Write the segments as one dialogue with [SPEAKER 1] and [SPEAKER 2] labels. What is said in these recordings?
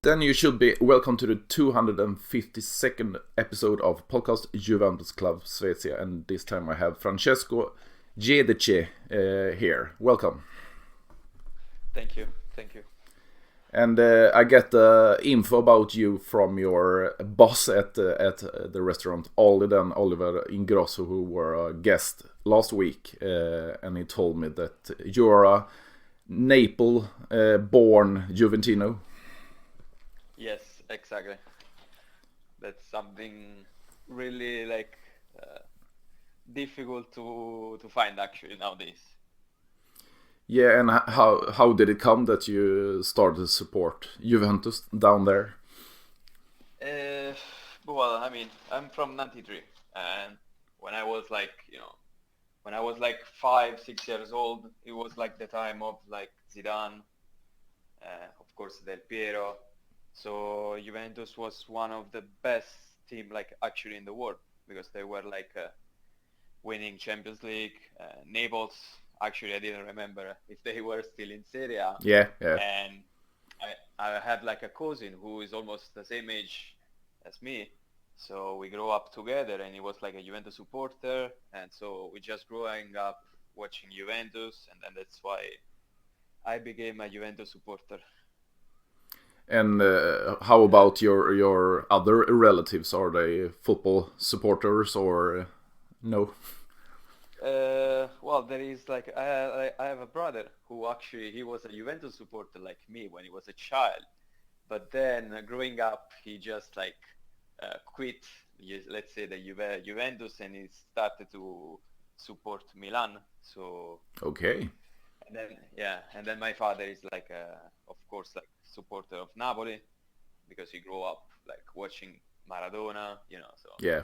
[SPEAKER 1] Then you should be welcome to the 252nd episode of Podcast Juventus Club Svezia, and this time I have Francesco Giudice here. Welcome.
[SPEAKER 2] Thank you.
[SPEAKER 1] And I get the info about you from your boss at the restaurant, Olli, and Oliver Ingrossos, who were a guest last week, and he told me that you're a Neapel-born Juventino.
[SPEAKER 2] Yes, exactly. That's something really difficult to find actually nowadays.
[SPEAKER 1] Yeah, and how did it come that you started to support Juventus down there?
[SPEAKER 2] Well, I mean, I'm from 93, and when I was like 5, 6 years old, it was like the time of like Zidane, of course Del Piero. So Juventus was one of the best team like actually in the world, because they were like winning Champions League. Naples, actually I didn't remember if they were still in Serie A.
[SPEAKER 1] Yeah.
[SPEAKER 2] And I had like a cousin who is almost the same age as me. So we grew up together, and he was like a Juventus supporter, and so we just growing up watching Juventus, and then that's why I became a Juventus supporter.
[SPEAKER 1] And how about your other relatives? Are they football supporters or no?
[SPEAKER 2] Well, there is like I have a brother who actually he was a Juventus supporter like me when he was a child, but then growing up he just quit, let's say, the Juventus, and he started to support Milan. So
[SPEAKER 1] Okay.
[SPEAKER 2] And then my father is of course like supporter of Napoli, because he grew up like watching Maradona, so
[SPEAKER 1] Yeah.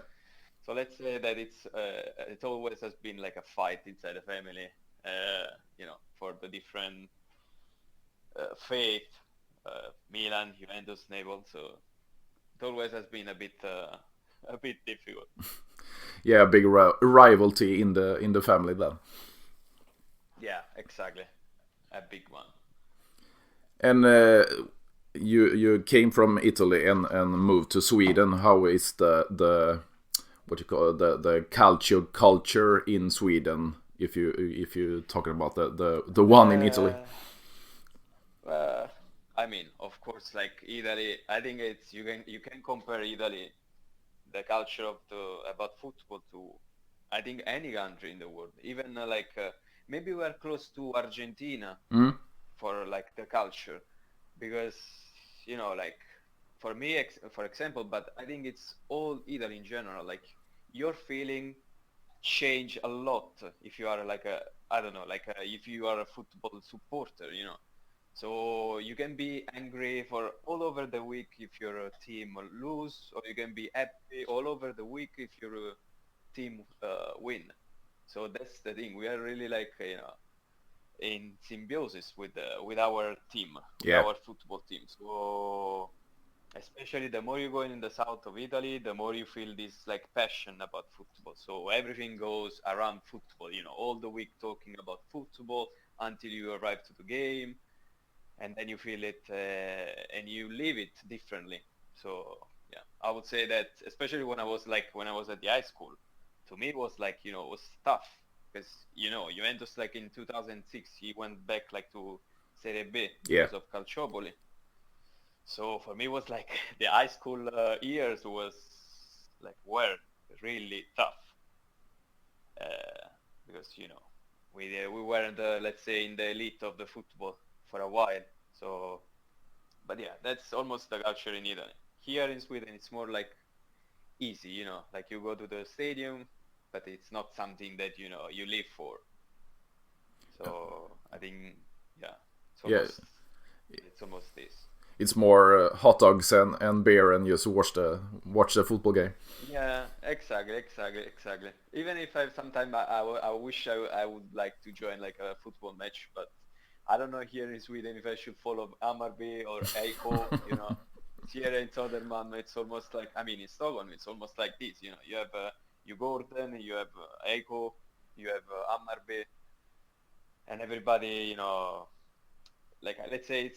[SPEAKER 2] so let's say that it always has been like a fight inside the family, for the different faith, Milan, Juventus, Naples. So it always has been a bit difficult.
[SPEAKER 1] Yeah, a big rivalry in the family then.
[SPEAKER 2] Yeah, exactly, a big one.
[SPEAKER 1] And you came from Italy and moved to Sweden. How is the what you call it, the culture in Sweden? If you talking about the one in Italy.
[SPEAKER 2] I mean, of course, like Italy, I think it's you can compare Italy, the culture of about football, to I think any country in the world. Even maybe we're close to Argentina for like the culture, because like for me, for example, but I think it's all Italy in general. Like your feeling change a lot if you are like if you are a football supporter, So you can be angry for all over the week if your team lose, or you can be happy all over the week if your team win. So that's the thing. We are really in symbiosis with our team,
[SPEAKER 1] Yeah.
[SPEAKER 2] our football team. So especially the more you go in the south of Italy, the more you feel this like passion about football. So everything goes around football, all the week talking about football until you arrive to the game, and then you feel it and you live it differently. So yeah, I would say that especially when I was at the high school, to me it was it was tough, because Juventus in 2006 he went back to Serie B because of Calciopoli. So for me it was the high school years was were really tough, because we weren't let's say in the elite of the football for a while. So but yeah, that's almost the culture in Italy. Here in Sweden it's more easy, you go to the stadium, but it's not something that you live for. So I think it's almost this.
[SPEAKER 1] It's more hot dogs and beer and just watch the football game.
[SPEAKER 2] Yeah, exactly. Even if I wish I would like to join a football match, but I don't know here in Sweden if I should follow Hammarby or Eiko, Here in Södermalm, it's almost in Stockholm, it's almost like this, you have Djurgården, you have Eiko, you have Hammarby, and everybody, let's say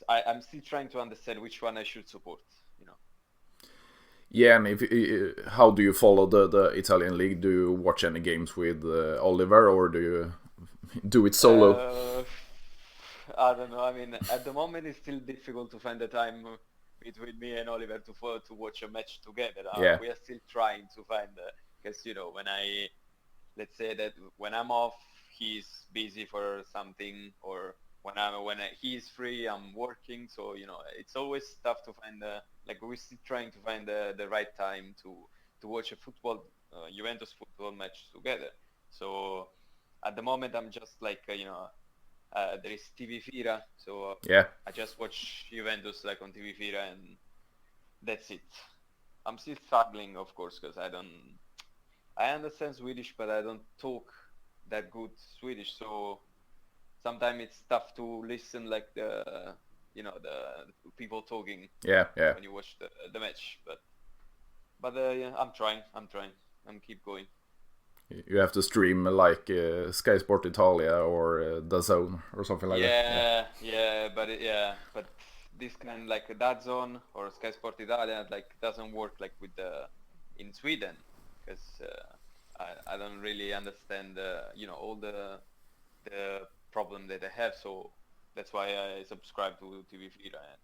[SPEAKER 2] I'm still trying to understand which one I should support.
[SPEAKER 1] Yeah, and how do you follow the Italian league? Do you watch any games with Oliver, or do you do it solo?
[SPEAKER 2] I don't know. I mean, at the moment, it's still difficult to find the time between me and Oliver to watch a match together.
[SPEAKER 1] Yeah.
[SPEAKER 2] We are still trying to find because let's say that when I'm off, he's busy for something, or he's free, I'm working. So it's always tough to find we're still trying to find the right time to watch a Juventus football match together. So at the moment, I'm just there is TV Fira, so
[SPEAKER 1] Yeah.
[SPEAKER 2] I just watch Juventus on TV Fira, and that's it. I'm still struggling, of course, because I understand Swedish, but I don't talk that good Swedish, so sometimes it's tough to listen the people talking.
[SPEAKER 1] Yeah.
[SPEAKER 2] When you watch the match, but yeah, I'm trying. I'm keep going.
[SPEAKER 1] You have to stream Sky Sport Italia or DAZN or something like that.
[SPEAKER 2] But this kind DAZN or Sky Sport Italia doesn't work in Sweden, because I don't really understand all the problem that they have, so that's why I subscribe to TV Fira, and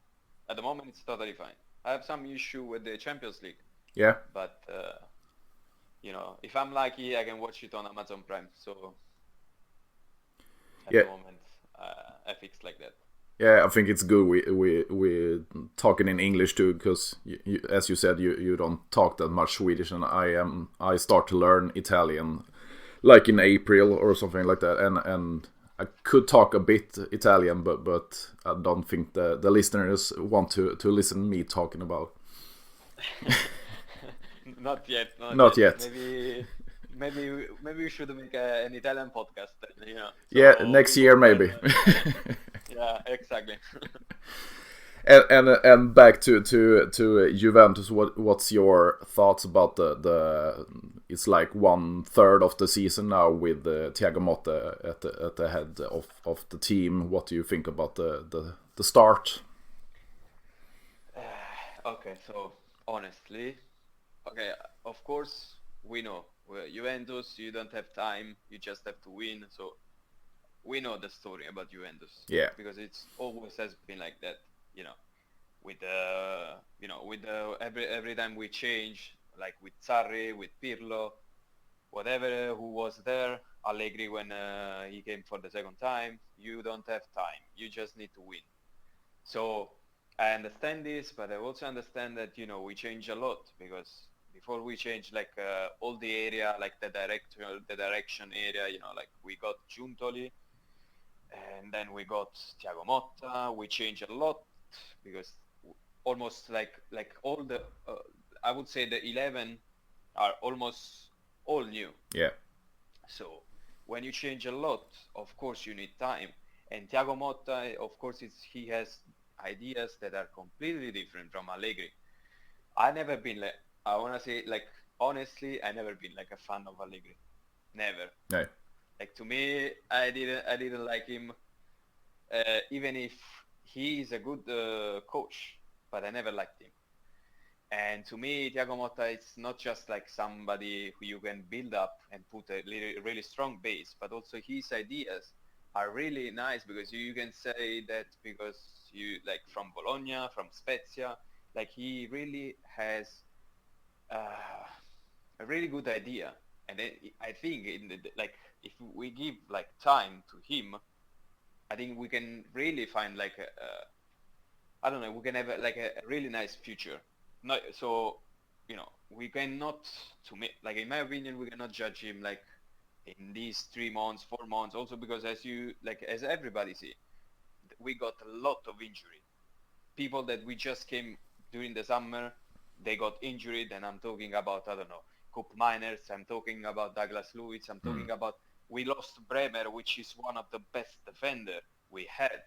[SPEAKER 2] at the moment it's totally fine. I have some issue with the Champions League.
[SPEAKER 1] Yeah.
[SPEAKER 2] But if I'm lucky, I can watch it on Amazon Prime. So at the moment, I fix like that.
[SPEAKER 1] Yeah, I think it's good we talking in English too, because as you said, you don't talk that much Swedish, and I start to learn Italian in April or something like that, and I could talk a bit Italian, but I don't think the listeners want to listen to me talking about.
[SPEAKER 2] Not yet.
[SPEAKER 1] Not yet.
[SPEAKER 2] Maybe we should make an Italian podcast.
[SPEAKER 1] So next year maybe.
[SPEAKER 2] Yeah, exactly.
[SPEAKER 1] and back to Juventus. What's your thoughts about the? It's 1/3 of the season now with Thiago Mottas at the head of the team. What do you think about the start?
[SPEAKER 2] Okay, so honestly, of course we know Juventus. You don't have time. You just have to win. So we know the story about Juventus.
[SPEAKER 1] Yeah.
[SPEAKER 2] Because it's always has been like that. With every time we change, with Sarri, with Pirlo, whatever who was there, Allegri when he came for the second time, you don't have time. You just need to win. So I understand this, but I also understand that we change a lot, because before we change all the area, the direction area, we got Giuntoli, and then we got Thiago Motta. We changed a lot, because almost all the I would say the 11 are almost all new.
[SPEAKER 1] Yeah.
[SPEAKER 2] So when you change a lot, of course you need time. And Thiago Motta, of course, he has ideas that are completely different from Allegri. I never been I want to say honestly, I never been a fan of Allegri. Never.
[SPEAKER 1] No.
[SPEAKER 2] To me, I didn't like him, even if he is a good coach, but I never liked him. And to me, Thiago Motta is not just somebody who you can build up and put a really strong base, but also his ideas are really nice, because you can say that because you from Bologna, from Spezia, he really has a really good idea. And I think if we give time to him, I think we can really find I don't know, we can have a really nice future. No, so we cannot, to me, in my opinion, we cannot judge him in these 3 months, 4 months. Also because as everybody see, we got a lot of injury. People that we just came during the summer, they got injured, and I'm talking about, I don't know, Cup Miners, I'm talking about Douglas Lewis, I'm talking about, we lost Bremer, which is one of the best defender we had,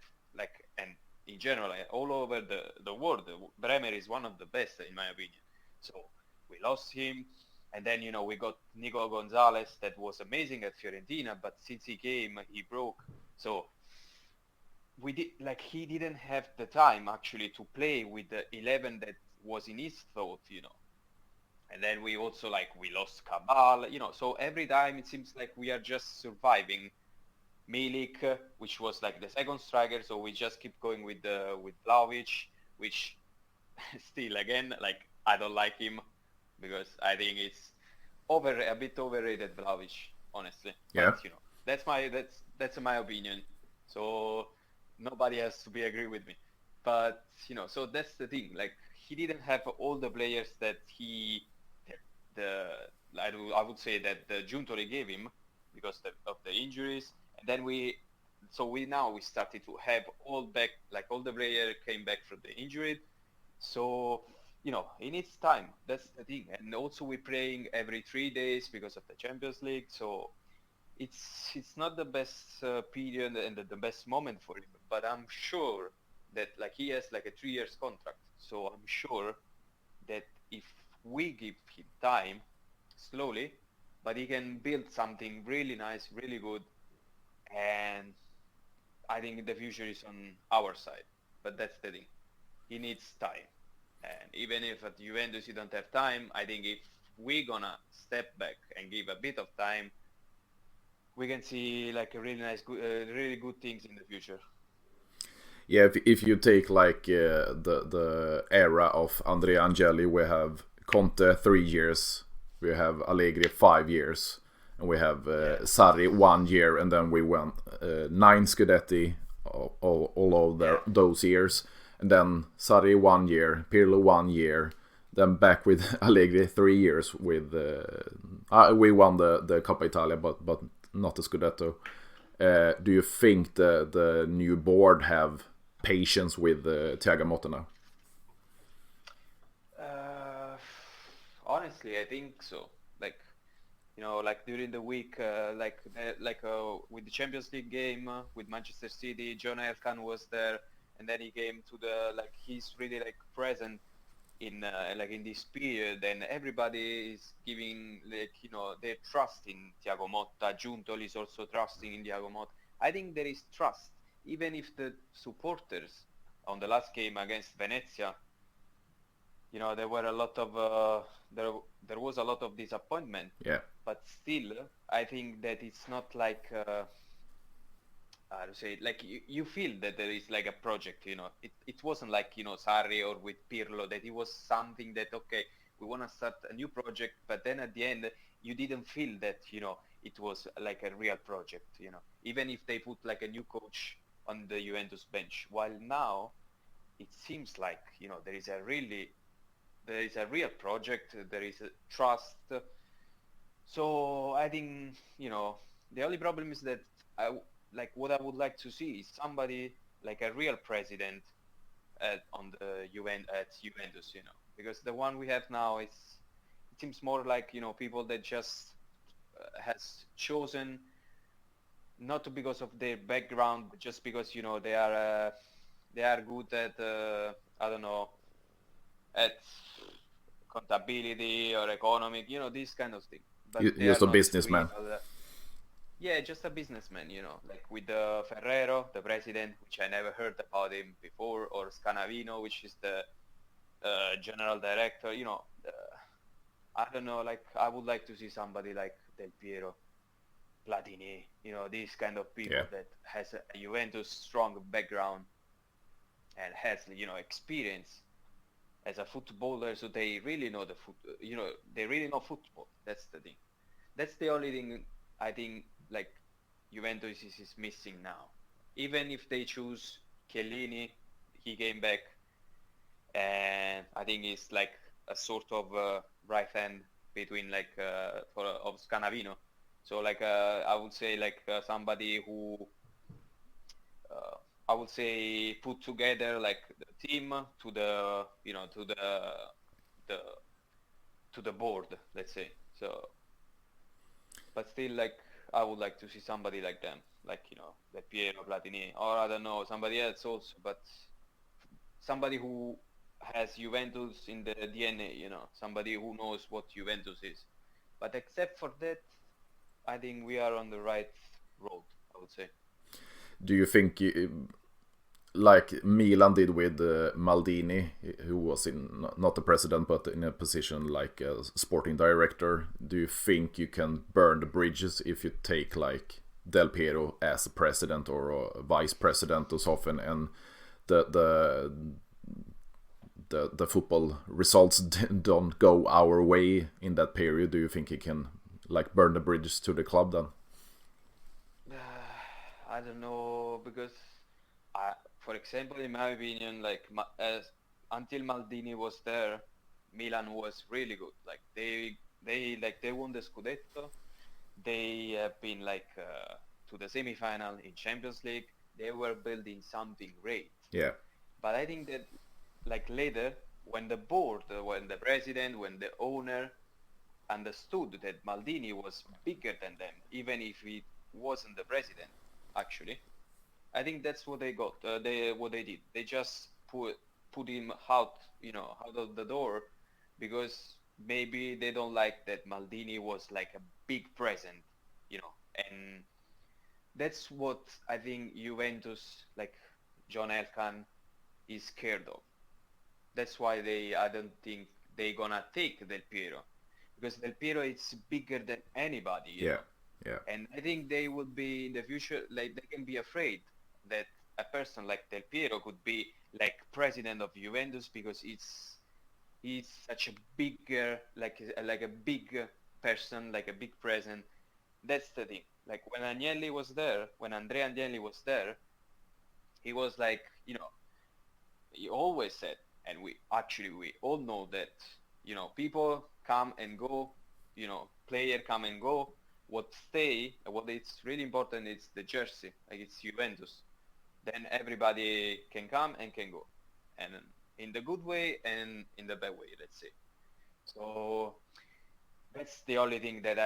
[SPEAKER 2] and in general, all over the world, Bremer is one of the best, in my opinion. So we lost him, and then, we got Nico Gonzalez, that was amazing at Fiorentina, but since he came, he broke. So we did like he didn't have the time actually to play with the 11 that was in his thought, and then we also like we lost Cabal, so every time it seems like we are just surviving. Milik, which was like the second striker, so we just keep going with Vlahovic, which still again like I don't like him because I think it's a bit overrated, Vlahovic, honestly.
[SPEAKER 1] Yeah.
[SPEAKER 2] But that's my opinion. So nobody has to be agree with me. But so that's the thing. Like he didn't have all the players that I would say that the Giuntoli gave him because of the injuries. And then we started to have all back, like all the players came back from the injury. So, it needs time. That's the thing. And also we're playing every 3 days because of the Champions League. So it's not the best period and the best moment for him. But I'm sure that like he has like a 3 years contract. So I'm sure that if we give him time, slowly, but he can build something really nice, really good. And I think the future is on our side. But that's the thing. He needs time. And even if at Juventus you don't have time, I think if we're gonna step back and give a bit of time, we can see like a really nice, really good things in the future.
[SPEAKER 1] Yeah, if you take like the era of Andrea Agnelli, we have Conte 3 years, we have Allegri 5 years, and we have Sarri 1 year, and then we won 9 Scudetti all over those years, and then Sarri 1 year, Pirlo 1 year, then back with Allegri 3 years with we won the Coppa Italia, but not the Scudetto. Do you think the new board have patience with Thiago Mottas now?
[SPEAKER 2] Honestly, I think so. Like, like during the week, with the Champions League game with Manchester City, John Elkann was there, and then he came to he's really like present in in this period, and everybody is giving their trust in Thiago Motta. Giuntoli is also trusting in Thiago Motta. I think there is trust, even if the supporters on the last game against Venezia, there were a lot of there was a lot of disappointment.
[SPEAKER 1] Yeah.
[SPEAKER 2] But still, I think that it's not like how to say it, like you feel that there is like a project. It wasn't like Sarri or with Pirlo that it was something that okay, we want to start a new project, but then at the end you didn't feel that it was like a real project. Even if they put like a new coach on the Juventus bench, while now it seems like there is a real project, there is a trust. So I think the only problem is that what I would like to see is somebody like a real president at Juventus, because the one we have now it seems more like people that just has chosen not because of their background, but just because they are good at I don't know, at contability or economic, this kind of thing. But
[SPEAKER 1] Just a businessman.
[SPEAKER 2] Yeah, just a businessman, like with Ferrero, the president, which I never heard about him before, or Scanavino, which is the general director. I don't know, like I would like to see somebody like Del Piero, Platini, these kind of people that has a Juventus strong background and has experience as a footballer, so they really know they really know football. That's the thing. That's the only thing I think like Juventus is missing now. Even if they choose Chiellini, he came back, and I think he's like a sort of right hand between of Scanavino. So I would say somebody who I would say put together like the team to the to the board, let's say. So, but still, I would like to see somebody like them, the Piero, Platini, or I don't know, somebody else also, but somebody who has Juventus in the DNA, somebody who knows what Juventus is. But except for that, I think we are on the right road, I would say.
[SPEAKER 1] Do you think like Milan did with Maldini, who was not the president but in a position like a sporting director. Do you think you can burn the bridges if you take like Del Piero as a president or a vice president or something, and the football results don't go our way in that period? Do you think he can like burn the bridges to the club then?
[SPEAKER 2] I don't know, because for example, in my opinion, like until Maldini was there, Milan was really good. Like they won the Scudetto. They have been like to the semi-final in Champions League. They were building something great.
[SPEAKER 1] Yeah.
[SPEAKER 2] But I think that like later, when the board, when the president, when the owner understood that Maldini was bigger than them, even if he wasn't the president, actually, I think that's what they got. What they did. They just put him out, out of the door, because maybe they don't like that Maldini was like a big present, and that's what I think Juventus, like John Elkann, is scared of. That's why I don't think they gonna take Del Piero, because Del Piero is bigger than anybody. You know?
[SPEAKER 1] Yeah.
[SPEAKER 2] And I think they would be in the future, like they can be afraid that a person like Del Piero could be like president of Juventus, because he's such a bigger, like a big person, like a big present. That's the thing. Like when Andrea Agnelli was there, he was like, he always said, and we all know that, people come and go, player come and go. What it's really important is the jersey, like it's Juventus. Then everybody can come and can go, and in the good way and in the bad way, let's say. So that's the only thing that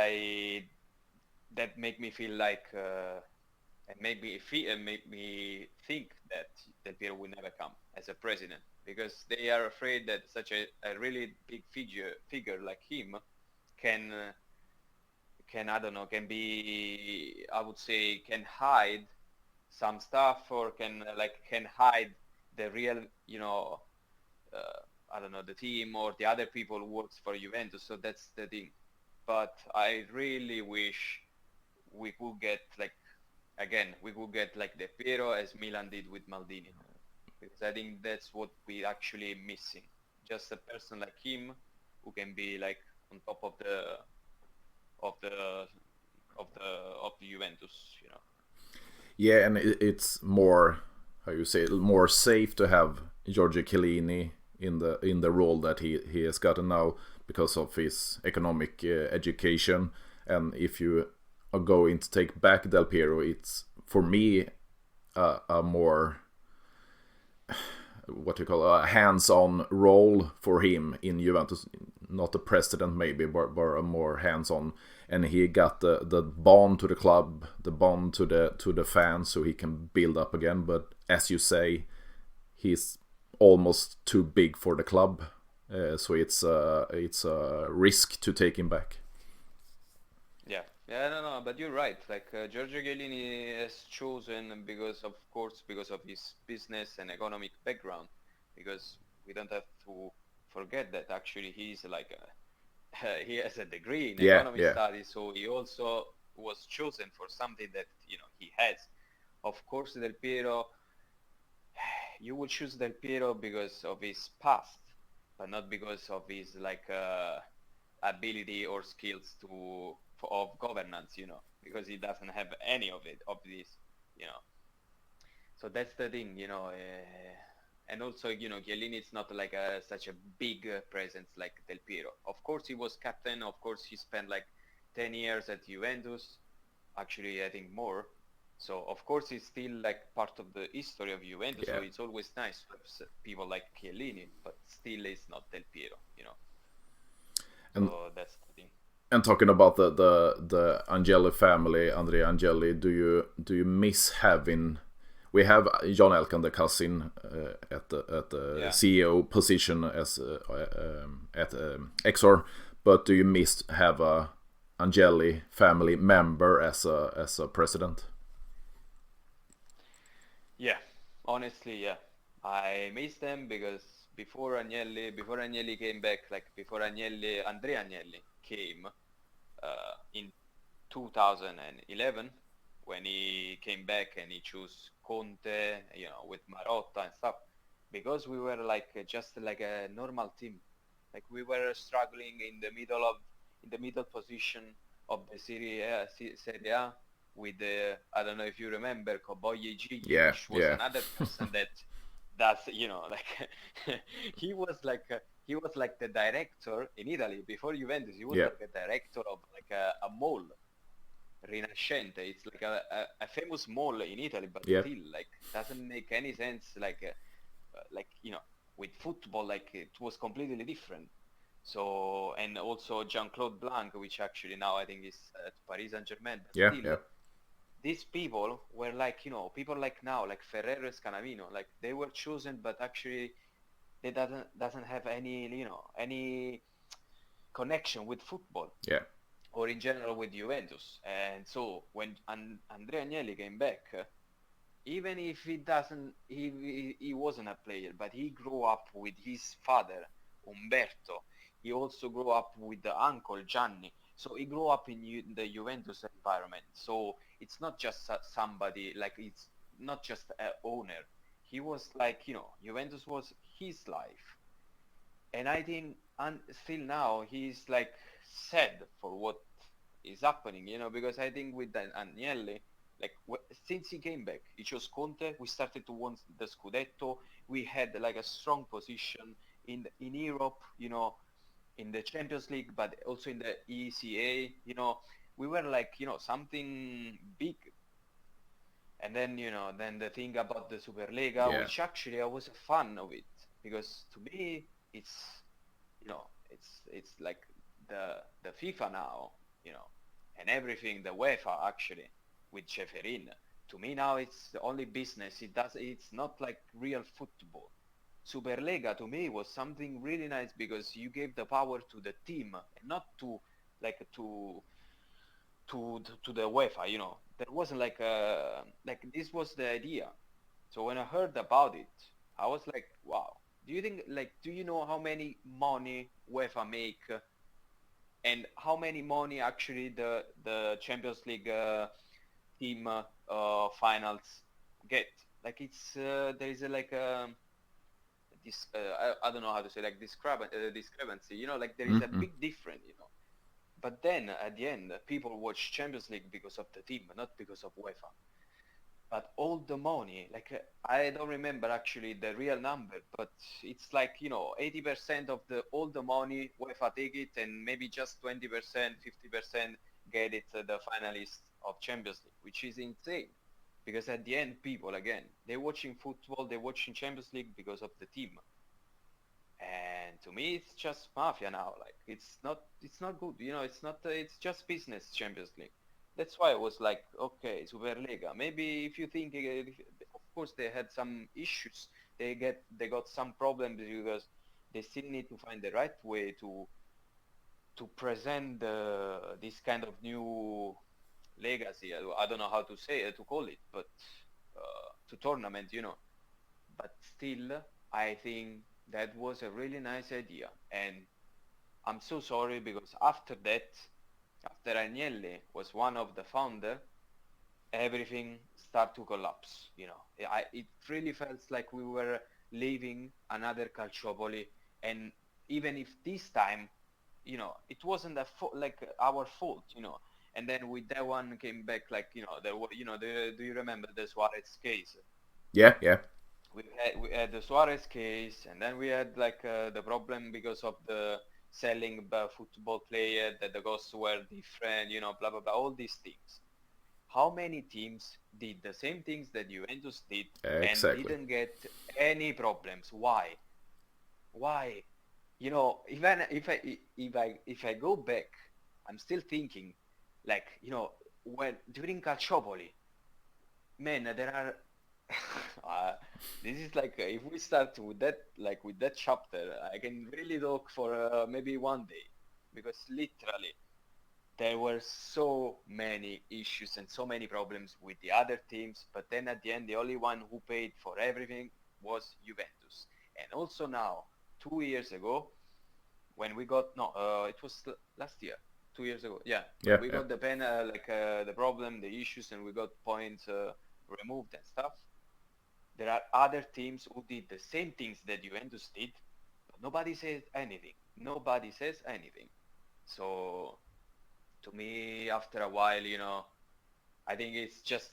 [SPEAKER 2] make me feel like and make me think that Del Piero will never come as a president, because they are afraid that such a really big figure like him can I don't know, can be, I would say, can hide some stuff, or can hide the real, I don't know, the team or the other people who works for Juventus. So that's the thing. But I really wish we could get like Del Piero as Milan did with Maldini, because I think that's what we actually missing. Just a person like him who can be like on top of the Juventus,
[SPEAKER 1] Yeah, and it's more, how you say, more safe to have Giorgio Chiellini in the role that he has gotten now, because of his economic education. And if you are going to take back Del Piero, it's for me a more, what you call, a hands-on role for him in Juventus. Not the president maybe, but a more hands-on. And he got the bond to the club, the bond to the fans, so he can build up again. But as you say, he's almost too big for the club, so it's a risk to take him back.
[SPEAKER 2] Yeah, no, but you're right. Like Giorgio Chiellini has chosen because of his business and economic background, because we don't have to forget that actually he's like he has a degree in economic studies, so he also was chosen for something that he has. Of course, Del Piero, you will choose Del Piero because of his past, but not because of his like ability or skills of governance, because he doesn't have any of this. So that's the thing, and also, Chiellini is not like such a big presence like Del Piero. Of course, he was captain. Of course, he spent like 10 years at Juventus. Actually, I think more. So, of course, he's still like part of the history of Juventus. Yeah. So it's always nice to have people like Chiellini, but still it's not Del Piero,
[SPEAKER 1] And,
[SPEAKER 2] so that's the thing.
[SPEAKER 1] And talking about the Agnelli family, Andrea Agnelli, do you miss having? We have John Elkann, the cousin, at the CEO position as at Exor, but do you miss have a Agnelli family member as a president?
[SPEAKER 2] Yeah, Honestly, yeah, I miss them because before Agnelli came back, like before Andrea Agnelli came in 2011, when he came back and he chose Conte, with Marotta and stuff, because we were like just like a normal team, like we were struggling in the middle position of the Serie A with the, I don't know if you remember, Koboye Gigli,
[SPEAKER 1] Yeah,
[SPEAKER 2] which was
[SPEAKER 1] yeah,
[SPEAKER 2] another person that that's like he was like the director in Italy before Juventus. He was
[SPEAKER 1] yeah,
[SPEAKER 2] like a director of like a mall, Rinascente. It's like a famous mall in Italy, but
[SPEAKER 1] yeah,
[SPEAKER 2] still like doesn't make any sense. Like with football, like it was completely different. So, and also Jean-Claude Blanc, which actually now I think is at Paris Saint-Germain, but
[SPEAKER 1] yeah,
[SPEAKER 2] still
[SPEAKER 1] yeah,
[SPEAKER 2] these people were like, people like now, like Ferrero and Scanavino, like they were chosen, but actually they doesn't have any, any connection with football
[SPEAKER 1] yeah,
[SPEAKER 2] or in general with Juventus. And so when Andrea Agnelli came back, even if he wasn't a player, but he grew up with his father Umberto. He also grew up with the uncle Gianni. So he grew up in the Juventus environment. So it's not just somebody, like it's not just an owner. He was like, Juventus was his life. And I think still now he's like sad for what is happening, because I think with Agnelli, like since he came back, he chose Conte. We started to win the Scudetto. We had like a strong position in Europe, in the Champions League, but also in the ECA. We were like something big. And then then the thing about the Superlega,
[SPEAKER 1] yeah,
[SPEAKER 2] which actually I was a fan of it, because to me it's it's like the FIFA now, and everything, the UEFA actually with Ceferin. To me now it's only business. It's not like real football. Superlega to me was something really nice because you gave the power to the team and not to like to the UEFA. There wasn't like this was the idea. So when I heard about it, I was like, wow. Do you know how many money UEFA make, and how many money actually the Champions League team finals get? Like it's there is like this I don't know how to say, like discrepancy. Like there is a
[SPEAKER 1] mm-hmm.
[SPEAKER 2] big difference. But then at the end, people watch Champions League because of the team, not because of UEFA. But all the money, like I don't remember actually the real number, but it's like 80% of the all the money UEFA take it, and maybe just 20%, 50% get it the finalists of Champions League, which is insane. Because at the end, people again, they're watching football, they're watching Champions League because of the team. And to me, it's just mafia now. Like it's not good. It's just business. Champions League. That's why I was like, okay, Superliga. Maybe if you think, of course, they had some issues. They got some problems because they still need to find the right way to present this kind of new legacy. I don't know how to say it, to call it, but to tournament. But still, I think that was a really nice idea. And I'm so sorry because after that, after Agnelli was one of the founder, everything started to collapse. It really felt like we were leaving another Calciopoli. And even if this time, it wasn't like our fault. And then with that one came back, like, there were, do you remember the Suarez case?
[SPEAKER 1] Yeah, yeah,
[SPEAKER 2] We had the Suarez case, and then we had like the problem because of the selling football player, that the costs were different, blah blah blah, all these things. How many teams did the same things that Juventus did and
[SPEAKER 1] exactly.
[SPEAKER 2] didn't get any problems? Why? Why? Even if I go back, I'm still thinking, like, when during Calciopoli, man, there are this is like if we start with that, like with that chapter, I can really talk for maybe one day, because literally there were so many issues and so many problems with the other teams, but then at the end, the only one who paid for everything was Juventus. And also now, 2 years ago, when we got, it was last year, 2 years ago, we got the the problem, the issues, and we got points removed and stuff. There are other teams who did the same things that Juventus did, but nobody says anything. Nobody says anything. So, to me, after a while, I think it's just,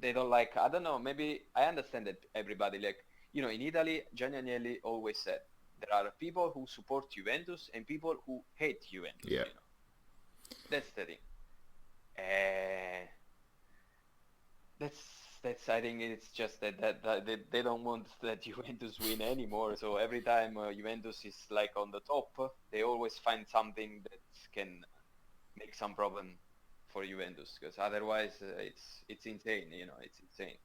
[SPEAKER 2] they don't like, I don't know, maybe I understand that everybody, like, in Italy, Gianni Agnelli always said, there are people who support Juventus and people who hate Juventus, That's the thing. That's I think it's just that they don't want that Juventus win anymore. So every time Juventus is like on the top, they always find something that can make some problem for Juventus, because otherwise it's insane. It's insane.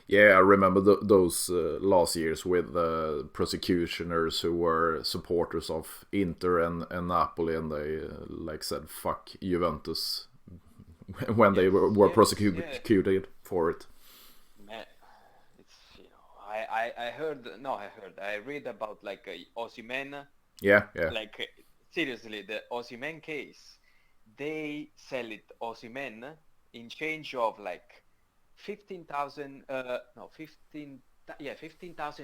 [SPEAKER 1] Yeah, I remember those last years with prosecutioners who were supporters of Inter and Napoli, and they said fuck Juventus when they were prosecuted for it.
[SPEAKER 2] Man, it's I read about Osimhen.
[SPEAKER 1] Yeah.
[SPEAKER 2] Like seriously, the Osimhen case, they sell it Osimhen in change of 15,000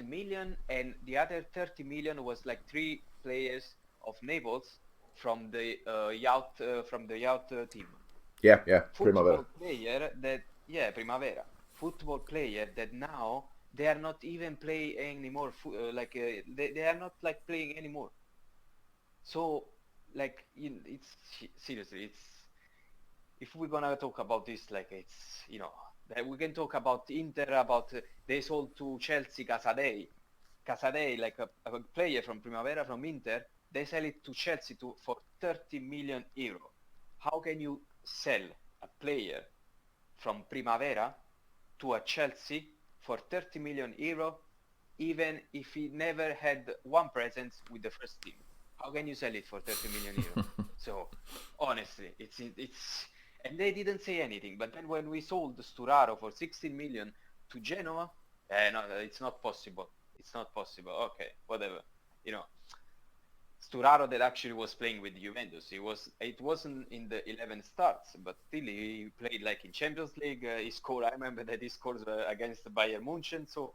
[SPEAKER 2] million, and the other 30 million was 3 players of Naples from the youth team.
[SPEAKER 1] Yeah, Primavera.
[SPEAKER 2] Primavera. Football player that now they are not even playing anymore. They are not playing anymore. So it's seriously, it's, if we're gonna talk about this, it's that we can talk about Inter, about they sold to Chelsea Casadei, a player from Primavera from Inter. They sell it to Chelsea for 30 million euro. How can you sell a player from Primavera to a Chelsea for 30 million euro, even if he never had one presence with the first team? How can you sell it for 30 million euro? So honestly, it's and they didn't say anything. But then when we sold Sturaro for 16 million to Genoa, no, it's not possible. It's not possible. Okay, whatever. Sturaro that actually was playing with Juventus. It wasn't in the 11 starts, but still he played in Champions League. He scored. I remember that he scored against Bayern Munchen. So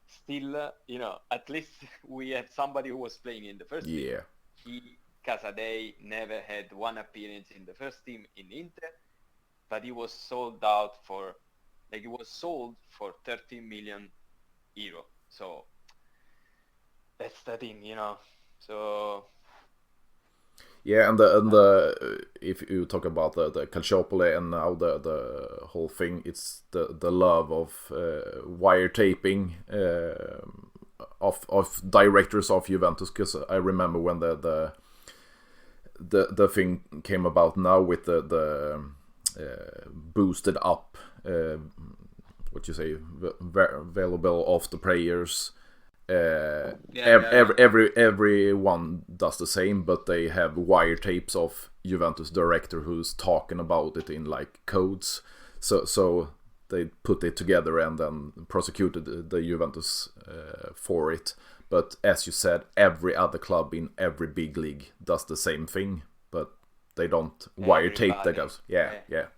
[SPEAKER 2] still, at least we had somebody who was playing in the first team. Casadei never had one appearance in the first team in Inter, but he was sold out for 30 million euro. So that's the thing, So
[SPEAKER 1] yeah, and the if you talk about the Calciopoli and now the whole thing, it's the love of wiretaping of directors of Juventus, because I remember when the thing came about now with the boosted up available of the players. Everyone does the same, but they have wiretapes of Juventus director who's talking about it in codes. So they put it together and then prosecuted the Juventus for it. But as you said, every other club in every big league does the same thing, but they don't wiretape the guys. Yeah.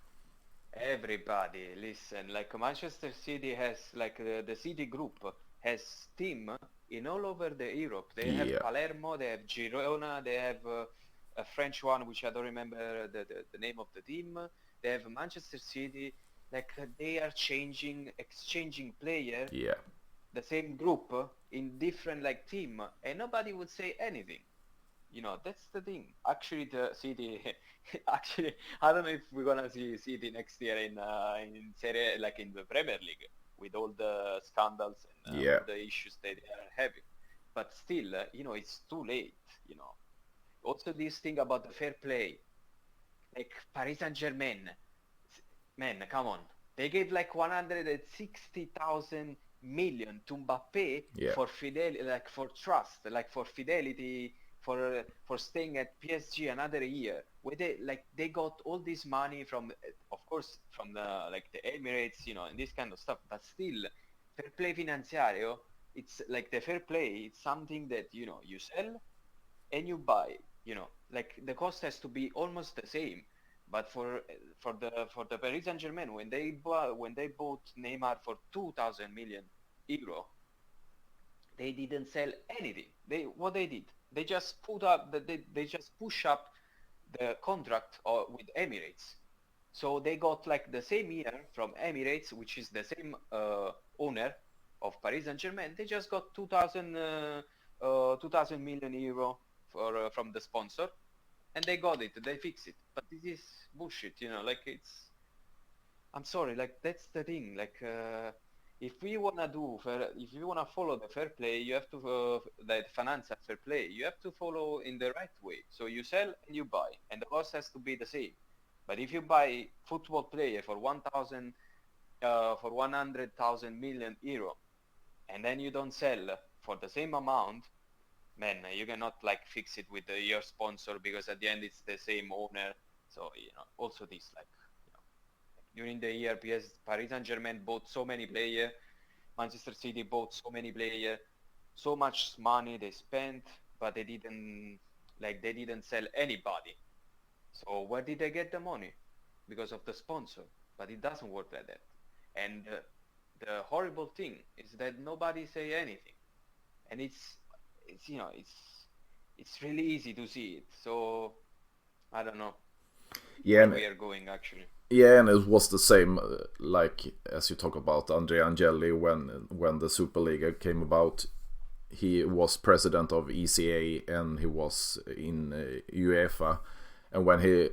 [SPEAKER 2] Everybody, listen. Manchester City has the City group has team in all over the Europe. They have Palermo, they have Girona, they have a French one which I don't remember the name of the team. They have Manchester City. They are exchanging player.
[SPEAKER 1] Yeah.
[SPEAKER 2] The same group in different team, and nobody would say anything. That's the thing. Actually, the City. Actually, I don't know if we're gonna see City next year in Serie, in the Premier League, with all the scandals and all the issues they are having. But still, it's too late. Also, this thing about the fair play, Paris Saint-Germain. Man, come on. They gave 160,000 million to Mbappe for fidelity, for trust, for fidelity for staying at PSG another year, where they got all this money from, of course, from the the Emirates, and this kind of stuff, but still, fair play financiario, it's like the fair play, it's something that you sell and you buy, the cost has to be almost the same. But for the Paris Saint-Germain, when they bought Neymar for 2,000 million euro, they didn't sell anything. What they did, they just they just push up the contract with Emirates. So they got the same year from Emirates, which is the same owner of Paris Saint-Germain. They just got 2,000 million euro from the sponsor, and they got it. They fixed it. But this is bullshit, it's. I'm sorry, that's the thing. If we wanna follow the fair play, you have to that financial fair play. You have to follow in the right way. So you sell and you buy, and the cost has to be the same. But if you buy football player for 100,000 million euro, and then you don't sell for the same amount, man, you cannot fix it with your sponsor, because at the end it's the same owner. So also this during the year, Paris Saint-Germain bought so many players, Manchester City bought so many players, so much money they spent, but they didn't sell anybody. So where did they get the money? Because of the sponsor. But it doesn't work like that. And the horrible thing is that nobody say anything, and it's really easy to see it. So I don't know where we are going actually.
[SPEAKER 1] Yeah, and it was the same, as you talk about Andrea Agnelli, when the Superliga came about. He was president of ECA and he was in UEFA. And when he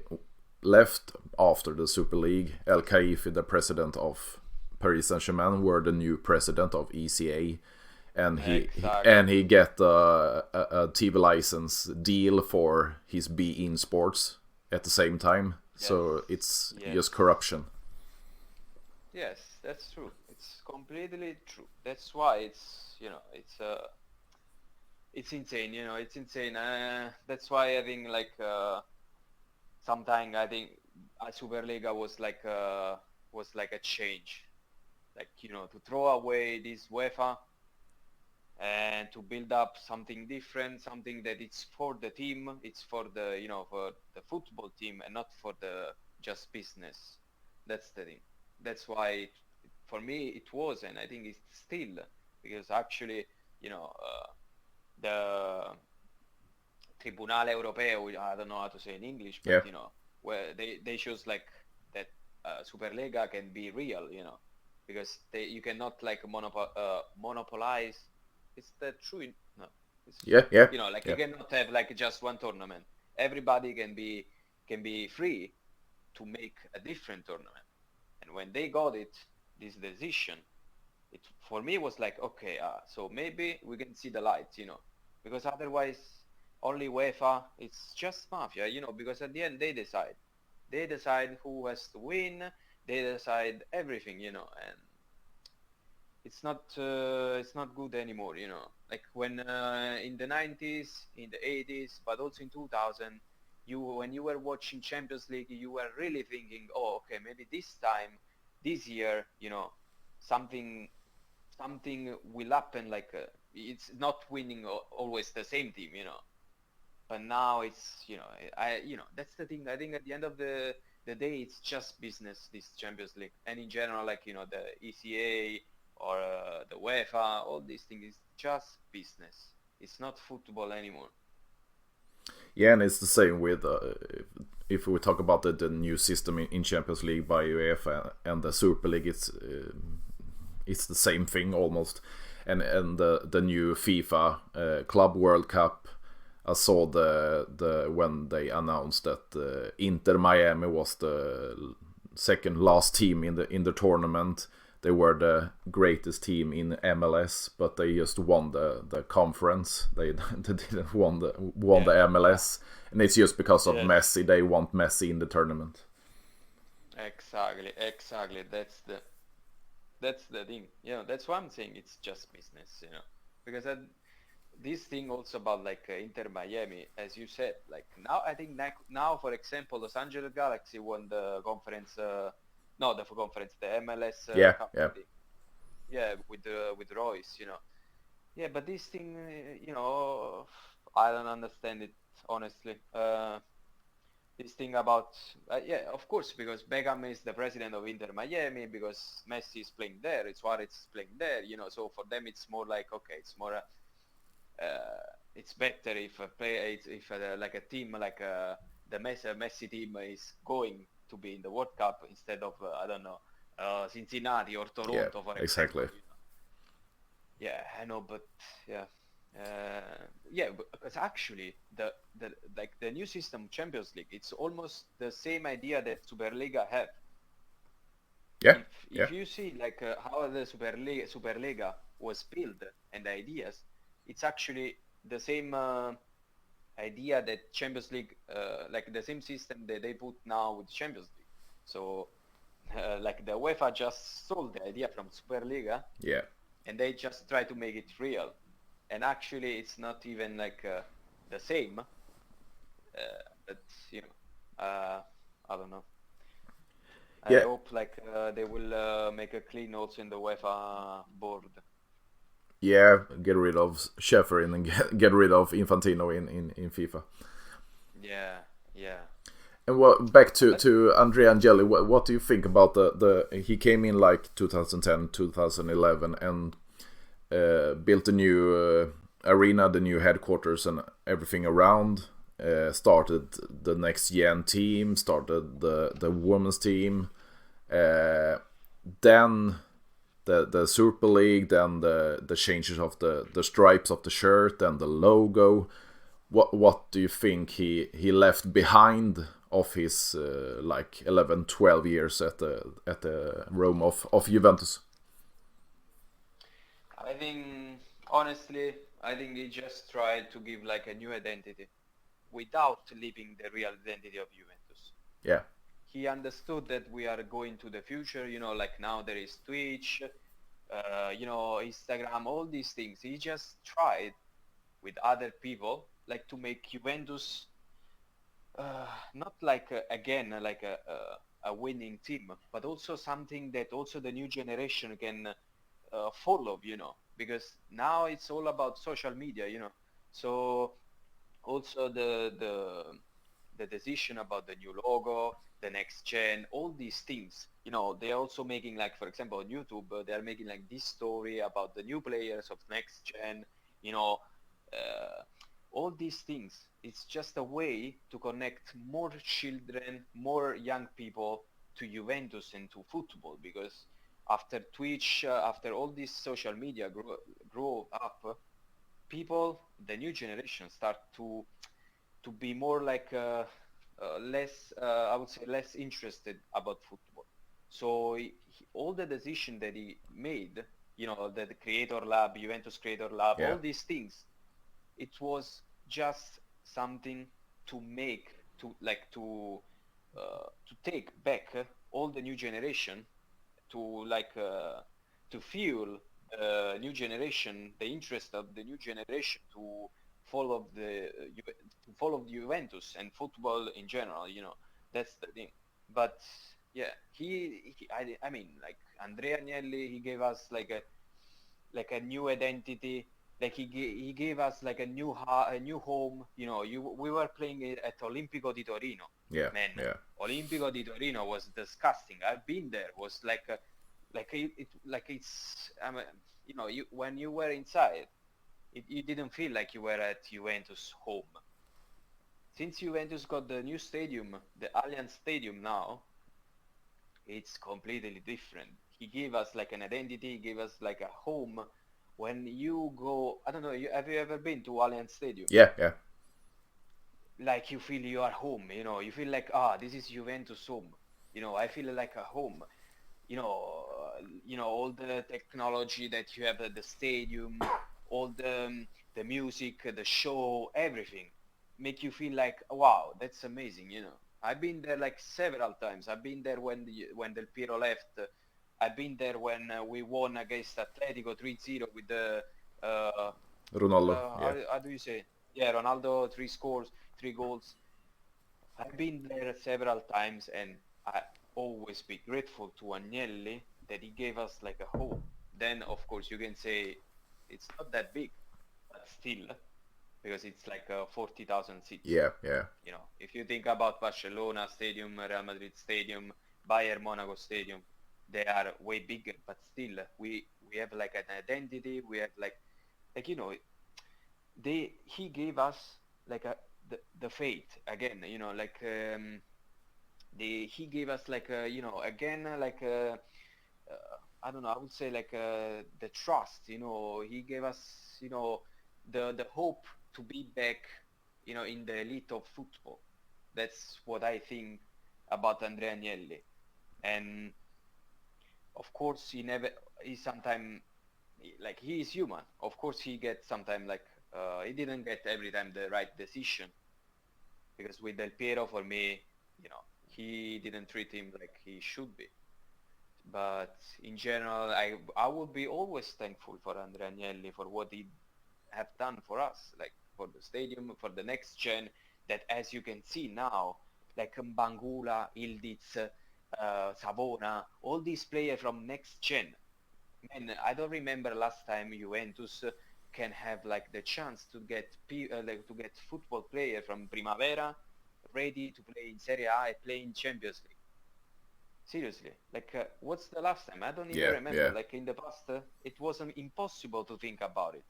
[SPEAKER 1] left after the Super League, El Khaifi, the president of Paris Saint-Germain, were the new president of ECA. And he get a TV license deal for his beIN Sports at the same time. Yes. So it's just corruption.
[SPEAKER 2] Yes, that's true. It's completely true. That's why it's it's insane. It's insane. That's why I think sometimes I think a Superliga was like a change, to throw away this UEFA and to build up something different, something that it's for the team, it's for the for the football team, and not for the just business. That's the thing. That's why for me it was, and I think it's still, because actually the Tribunale Europeo, I don't know how to say in English, but where they shows that Superliga can be real, because you cannot monopolize. Is that true? No.
[SPEAKER 1] Yeah.
[SPEAKER 2] You cannot have just one tournament. Everybody can be free to make a different tournament. And when they got this decision, it for me was okay, so maybe we can see the light, because otherwise only UEFA, it's just mafia, because at the end they decide who has to win, they decide everything, and it's not good anymore, when in the 90s, in the 80s, but also in 2000, when you were watching Champions League, you were really thinking, oh, okay, maybe this year, something will happen, it's not winning always the same team, but now it's, that's the thing. I think at the end of the day, it's just business, this Champions League, and in general, the ECA or the UEFA, all these things is just business. It's not football anymore.
[SPEAKER 1] Yeah, and it's the same with if we talk about the new system in Champions League by UEFA and the Super League, it's the same thing almost. And the new FIFA Club World Cup, I saw the when they announced that Inter Miami was the second last team in the tournament. They were the greatest team in MLS, but they just won the conference. They didn't won the MLS, and it's just because of Messi. They want Messi in the tournament.
[SPEAKER 2] Exactly. That's the thing. That's why I'm saying it's just business. Because this thing also about like Inter Miami, as you said, like now I think now for example Los Angeles Galaxy won the conference, no the conference, the MLS Cup, I think. Yeah, with Royce, you know. Yeah, but this thing, you know, I don't understand it honestly. This thing about yeah, of course, because Beckham is the president of Inter Miami, because Messi is playing there, it's Suarez is playing there, you know. So for them, it's more like okay, it's more. It's better if a play, if like a team like the Messi team is going to be in the World Cup instead of I don't know Cincinnati or Toronto, for
[SPEAKER 1] exactly.
[SPEAKER 2] example. You know? Yeah, I know, but yeah, yeah, because actually the new system Champions League, it's almost the same idea that Superliga have.
[SPEAKER 1] Yeah.
[SPEAKER 2] If you see like how the Superliga was built and the ideas, it's actually the same idea that Champions League, like the same system that they put now with Champions League. So like the UEFA just stole the idea from Superliga, and they just try to make it real. And actually, it's not even like the same. But you know, I don't know. I hope like they will make a clean also in the UEFA board.
[SPEAKER 1] Yeah, get rid of Schäfer and get rid of Infantino in FIFA.
[SPEAKER 2] Yeah.
[SPEAKER 1] And back to Andrea Agnelli, what do you think about the he came in like 2010, 2011 and built a new arena, the new headquarters and everything around, started the next gen team, started the women's team, then the Super League, then the changes of the stripes of the shirt and the logo. What do you think he left behind of his like 11-12 years at the Rome of Juventus?
[SPEAKER 2] I think honestly, I think he just tried to give like a new identity without leaving the real identity of Juventus.
[SPEAKER 1] Yeah.
[SPEAKER 2] He understood that we are going to the future, you know, like now there is Twitch, you know, Instagram, all these things. He just tried with other people like to make Juventus not like again like a winning team, but also something that also the new generation can follow, you know, because now it's all about social media, you know. So also the decision about the new logo, the next gen, all these things, you know, they're also making like, for example, on YouTube, they're making like this story about the new players of next gen, you know, all these things. It's just a way to connect more children, more young people to Juventus and to football, because after Twitch, after all this social media grow up, people, the new generation start to be more like less, I would say, less interested about football. So all the decision that he made, you know, the Creator Lab, Juventus Creator Lab, all these things, it was just something to make, to like to take back all the new generation, to like to fuel the new generation, the interest of the new generation to follow the Juventus and football in general, you know. That's the thing. But yeah, I mean, like Andrea Agnelli, he gave us like a new identity. Like he gave us like a new home, you know. We were playing at Olimpico di Torino. Man, Olimpico di Torino was disgusting. I've been there. Was like it's you know, when you were inside, you didn't feel like you were at Juventus home. Since Juventus got the new stadium, the Allianz Stadium now, it's completely different. He gave us like an identity, he gave us like a home. When you go, I don't know, have you ever been to Allianz Stadium?
[SPEAKER 1] Yeah.
[SPEAKER 2] Like you feel you are home, you know, you feel like, this is Juventus home. You know, I feel like a home. You know, all the technology that you have at the stadium, all the music, the show, everything make you feel like, wow, that's amazing, you know. I've been there like several times. I've been there when Del Piero left. I've been there when we won against Atletico 3-0 with the
[SPEAKER 1] Ronaldo.
[SPEAKER 2] How do you say? Yeah, Ronaldo, 3 goals. I've been there several times, and I always be grateful to Agnelli that he gave us like a hope. Then, of course, you can say it's not that big, but still, because it's like 40,000 seats.
[SPEAKER 1] Yeah.
[SPEAKER 2] You know, if you think about Barcelona Stadium, Real Madrid Stadium, Bayern Monaco Stadium, they are way bigger, but still, we have like an identity. We have like you know, he gave us like the faith again, you know, like he gave us like you know, again like I don't know, I would say like the trust, you know. He gave us, you know, the hope to be back, you know, in the elite of football. That's what I think about Andrea Agnelli. And of course he sometimes, like, he is human. Of course he gets sometimes like he didn't get every time the right decision, because with Del Piero, for me, you know, he didn't treat him like he should be. But in general, I would be always thankful for Andrea Agnelli for what he have done for us, like for the stadium, for the next gen, that as you can see now, like Bangula, Ildiz, Savona, all these players from next gen. Man, I don't remember last time Juventus can have like the chance to get like to get football player from Primavera ready to play in Serie A and play in Champions League. Seriously, like what's the last time? I don't even remember.
[SPEAKER 1] Yeah.
[SPEAKER 2] Like in the past, it wasn't impossible to think about it.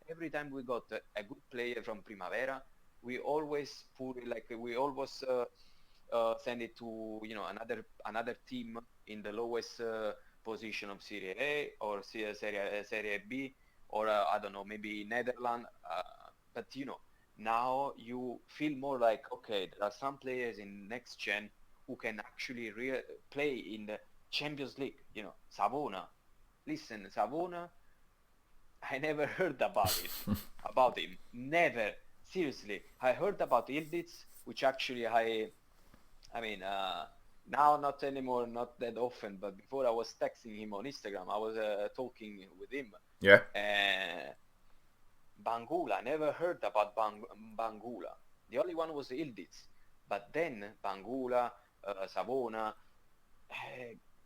[SPEAKER 2] Every time we got a good player from Primavera, we always put it, like we always send it to, you know, another team in the lowest position of Serie A or Serie B, or I don't know, maybe Netherlands. But you know, now you feel more like, okay, there are some players in next gen who can actually play in the Champions League. You know, Savona. Listen, Savona, I never heard about him. Never. Seriously. I heard about Ildiz, which actually I mean, now not anymore, not that often, but before I was texting him on Instagram. I was talking with him.
[SPEAKER 1] Yeah.
[SPEAKER 2] Bangula, never heard about Bangula. The only one was Ildiz. But then Bangula, Savona,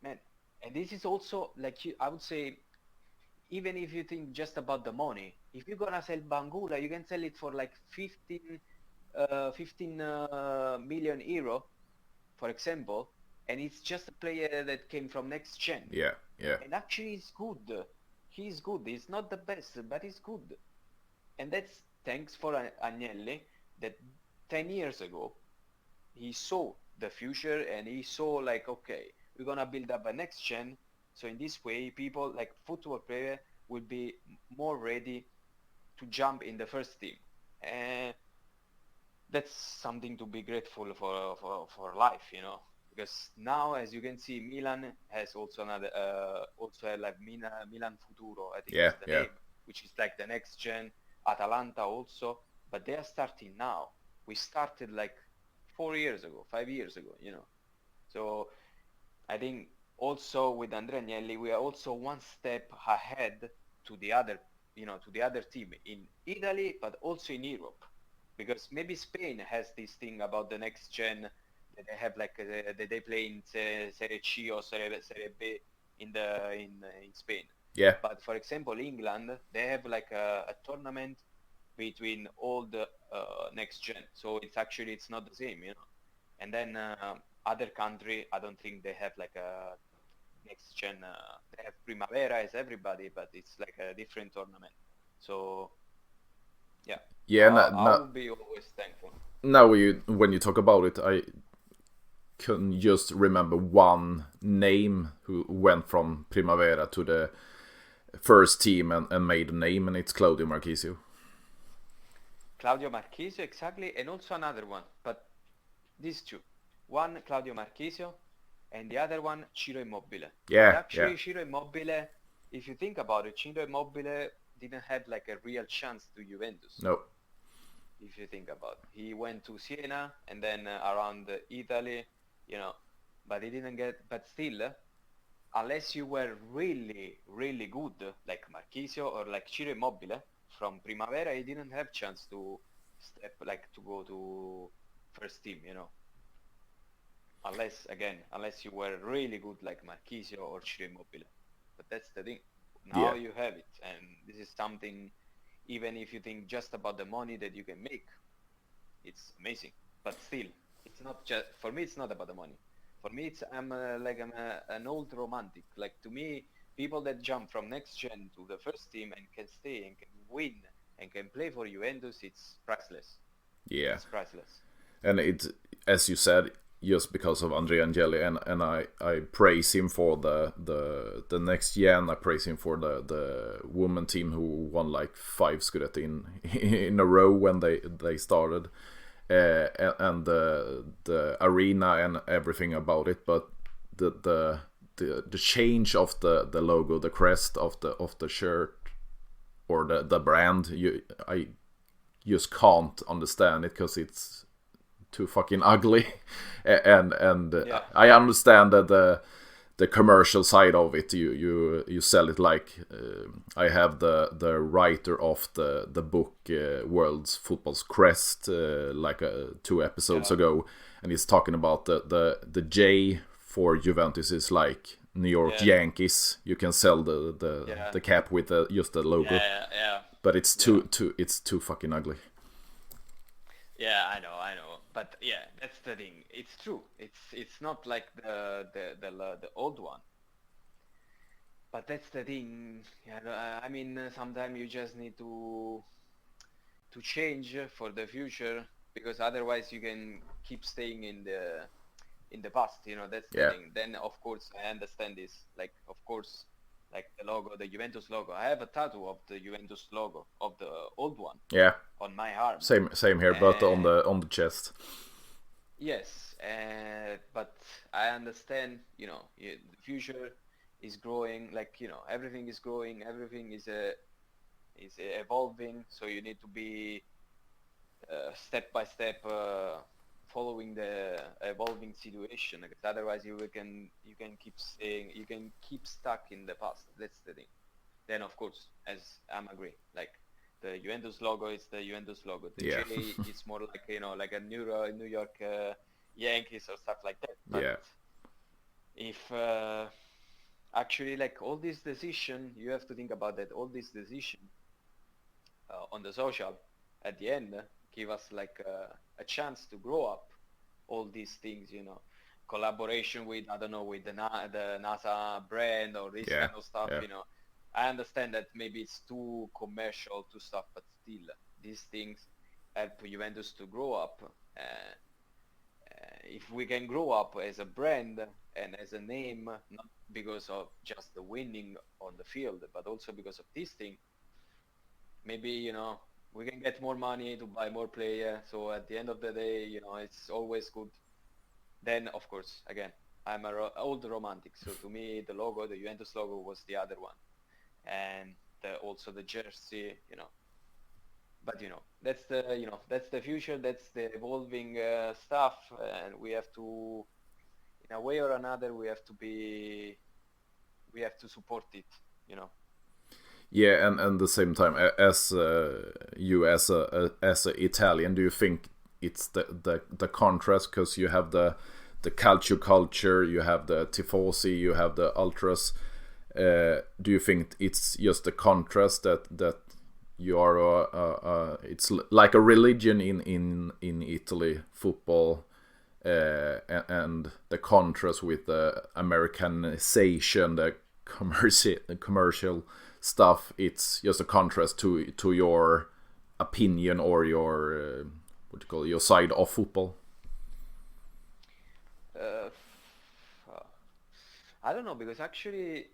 [SPEAKER 2] man. And this is also, like, I would say, even if you think just about the money, if you're gonna sell Bangula, you can sell it for like 15 million euro, for example, and it's just a player that came from next gen.
[SPEAKER 1] Yeah.
[SPEAKER 2] And actually he's good. He's good. He's not the best, but he's good. And that's thanks for Agnelli, that 10 years ago, he saw the future and he saw like, okay, we're gonna build up a next gen. So in this way, people like football player will be more ready to jump in the first team. And that's something to be grateful for life, you know, because now, as you can see, Milan has also another also like Milan Futuro, I think is the name, which is like the next gen. Atalanta also, but they are starting now. We started like 5 years ago, you know. So I think also with Andrea Agnelli, we are also one step ahead to the other, you know, to the other team in Italy, but also in Europe. Because maybe Spain has this thing about the next gen, that they have like that they play in Serie C or Serie B in Spain.
[SPEAKER 1] Yeah.
[SPEAKER 2] But for example, England, they have like a tournament between all the next gen. So it's not the same, you know. And then other country, I don't think they have like a next gen. They have Primavera as everybody, but it's like a different tournament. So yeah. I will be always thankful.
[SPEAKER 1] Now when you talk about it, I can just remember one name who went from Primavera to the first team and made a name, and it's Claudio Marchisio.
[SPEAKER 2] Claudio Marchisio, exactly, and also another one, but these two. One, Claudio Marchisio, and the other one, Ciro Immobile.
[SPEAKER 1] Yeah.
[SPEAKER 2] And actually, Ciro Immobile, if you think about it, Ciro Immobile didn't have like a real chance to Juventus.
[SPEAKER 1] No.
[SPEAKER 2] If you think about it. He went to Siena and then around Italy, you know, but he didn't get, but still, unless you were really, really good, like Marchisio or like Ciro Immobile, from Primavera, he didn't have chance to to go to first team, unless you were really good like Marchisio or Ciro Immobile. But that's the thing. Now you have it, and this is something, even if you think just about the money that you can make, it's amazing. But still, it's not just, for me, it's not about the money. For me, I'm an old romantic. Like, to me, people that jump from next gen to the first team and can stay and can win and can play for Juventus, it's priceless.
[SPEAKER 1] Yeah.
[SPEAKER 2] It's priceless.
[SPEAKER 1] And it, as you said, just because of Andrea Agnelli, and I praise him for the next gen. I praise him for the women team who won like 5 Scudetti in a row when they started, and the arena and everything about it. But the change of the logo, the crest of the shirt or the brand, I just can't understand it because it's too fucking ugly. and I understand that the commercial side of it, you sell it like I have the writer of the book World's Football's Crest like 2 episodes ago, and he's talking about the J for Juventus is like New York Yankees. You can sell the cap with just the logo, but it's too fucking ugly.
[SPEAKER 2] Yeah, I know. But yeah, that's the thing. It's true. It's not like the old one. But that's the thing. Yeah, I mean, sometimes you just need to change for the future, because otherwise you can keep staying in the past. That's the thing. Then of course I understand this. Like, of course, like the logo, the Juventus logo. I have a tattoo of the Juventus logo, of the old one.
[SPEAKER 1] Yeah.
[SPEAKER 2] On my arm.
[SPEAKER 1] Same here, but on the chest.
[SPEAKER 2] Yes, but I understand. The future is growing. Like, everything is growing. Everything is evolving. So you need to be step by step following the evolving situation, because otherwise you can keep stuck in the past. That's the thing. Then of course, as I'm agree, like the Juventus logo is the Juventus logo. The J is more like like a New York Yankees or stuff like that. But if actually, like, all this decision, you have to think about that. All this decision on the social at the end give us like a chance to grow up. All these things, collaboration with, I don't know, with the NASA brand or this kind of stuff. I understand that maybe it's too commercial to stuff, but still, these things help Juventus to grow up. If we can grow up as a brand and as a name, not because of just the winning on the field, but also because of this thing, maybe, we can get more money to buy more players. So at the end of the day, it's always good. Then, of course, again, I'm an old romantic. So to me, the logo, the Juventus logo, was the other one. And also the jersey, But, that's the future. That's the evolving stuff. And we have to, in a way or another, we have to support it,
[SPEAKER 1] Yeah, and at the same time, as you as a Italian, do you think it's the contrast, because you have the culture, you have the tifosi, you have the ultras? Do you think it's just the contrast that you are it's like a religion in Italy, football, and the contrast with the Americanization, the commercial stuff, it's just a contrast to your opinion or your your side of football?
[SPEAKER 2] I don't know, because actually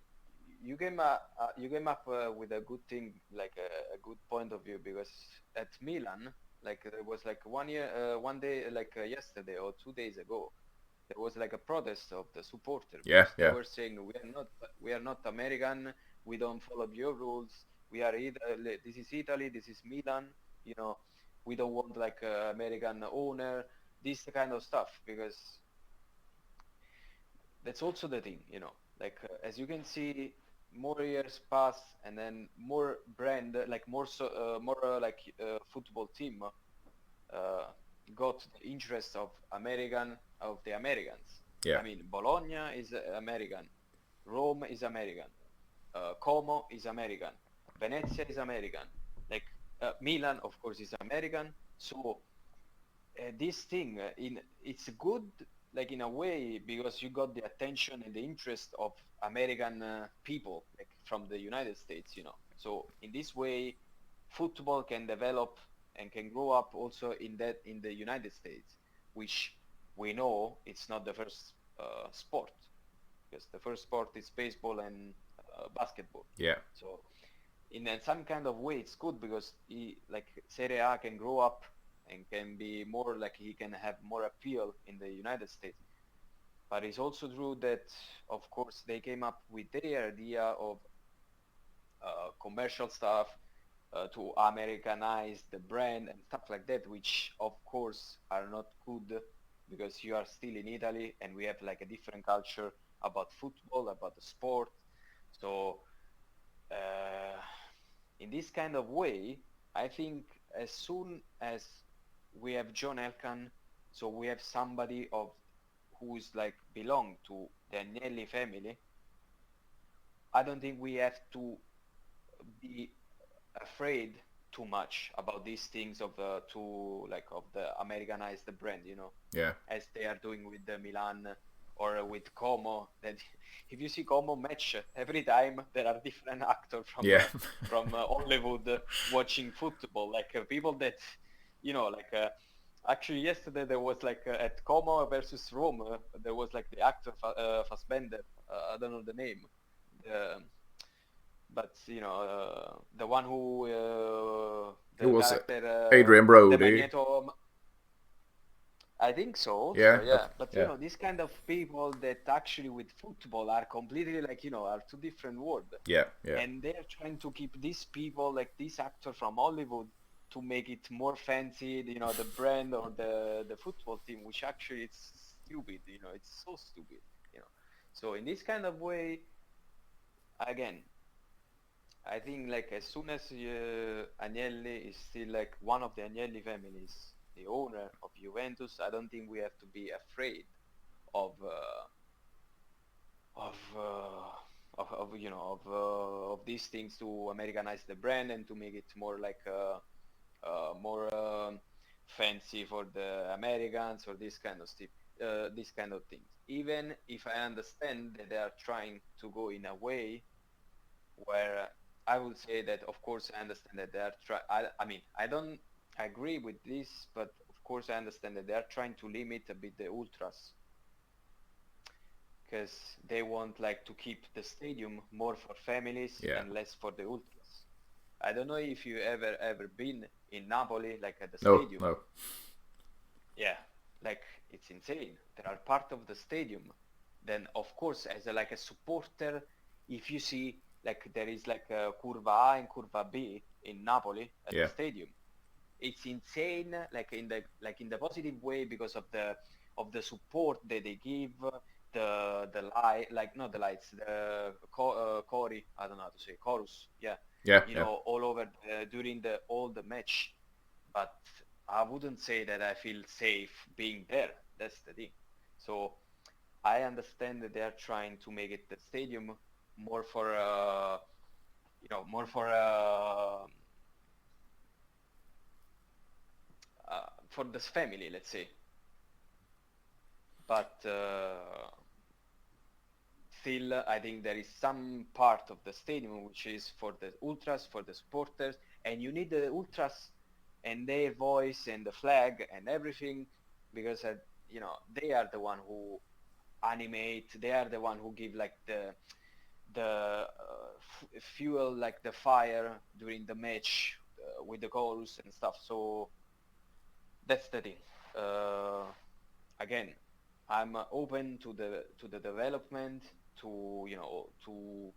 [SPEAKER 2] you came up with a good thing, like a good point of view, because at Milan, like, there was like one day, like yesterday or 2 days ago, there was like a protest of the supporters. They were saying, we are not American, we don't follow your rules, we are this is Italy, this is Milan, we don't want like American owner, this kind of stuff, because that's also the thing, like as you can see, more years pass, and then more brand, like more football team got the interest of the Americans.
[SPEAKER 1] Yeah.
[SPEAKER 2] I mean, Bologna is American, Rome is American, Como is American, Venezia is American, like Milan, of course, is American. So this thing, it's good, like in a way, because you got the attention and the interest of American people, like from the United States, you know. So in this way, football can develop and can grow up also in the United States, which we know it's not the first sport, because the first sport is baseball and basketball.
[SPEAKER 1] Yeah.
[SPEAKER 2] So in some kind of way, it's good because like Serie A can grow up and can be more, like he can have more appeal in the United States. But it's also true that, of course, they came up with their idea of commercial stuff to Americanize the brand and stuff like that, which of course are not good, because you are still in Italy and we have like a different culture about football, about the sport. So in this kind of way, I think as soon as we have John Elkann, so we have somebody who's like belong to the Agnelli family, I don't think we have to be afraid too much about these things of the Americanized brand, you know.
[SPEAKER 1] Yeah.
[SPEAKER 2] As they are doing with the Milan or with Como. That if you see Como match, every time there are different actors from Hollywood watching football, like people that, you know, like actually yesterday there was like at Como versus Rome, there was like the actor Fassbender, I don't know the name, but you know, the one who
[SPEAKER 1] it was
[SPEAKER 2] character,
[SPEAKER 1] Adrian Brody.
[SPEAKER 2] I think so.
[SPEAKER 1] Yeah.
[SPEAKER 2] So, yeah. But you know, these kind of people that actually with football are completely like, you know, are two different worlds.
[SPEAKER 1] Yeah. Yeah.
[SPEAKER 2] And they're trying to keep these people, like this actor from Hollywood, to make it more fancy, you know, the brand or the football team, which actually it's stupid, you know, it's so stupid, you know. So in this kind of way, again, I think like as soon as Agnelli is still like one of the Agnelli families, the owner of Juventus, I don't think we have to be afraid of you know, of these things to Americanize the brand and to make it more like more fancy for the Americans or this kind of stuff, this kind of things. Even if I understand that they are trying to go in a way where I would say that, of course, I understand that they are I mean, I don't agree with this, but of course I understand that they are trying to limit a bit the ultras, because they want like to keep the stadium more for families and less for the ultras. I don't know if you ever been in Napoli, like at the stadium.
[SPEAKER 1] No.
[SPEAKER 2] Yeah, like it's insane. There are part of the stadium. Then of course, as a supporter, if you see like there is like a curva A and curva B in Napoli at the stadium, it's insane. Like in the positive way, because of the support that they give, the light, like not the lights, the chori, I don't know how to say, chorus, you know, all over during all the match. But I wouldn't say that I feel safe being there. That's the thing. So I understand that they are trying to make it the stadium more for you know, more for this family, let's say. But still, I think there is some part of the stadium which is for the ultras, for the supporters, and you need the ultras and their voice and the flag and everything, because you know, they are the one who animate, they are the one who give like the fuel, like the fire during the match with the chorus and stuff. So that's the thing. Again, I'm open to the development, to, you know, to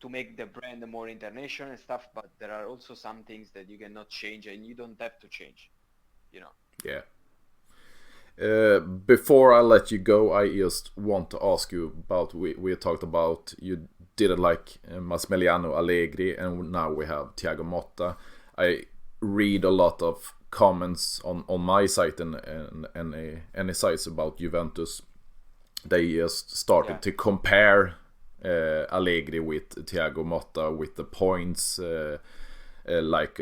[SPEAKER 2] make the brand more international and stuff, but there are also some things that you cannot change and you don't have to change, you know.
[SPEAKER 1] Yeah. Before I let you go, I just want to ask you about, we talked about you didn't like Massimiliano Allegri, and now we have Thiago Motta. I read a lot of comments on my site and any sites about Juventus. They just started to compare Allegri with Thiago Motta with the points, like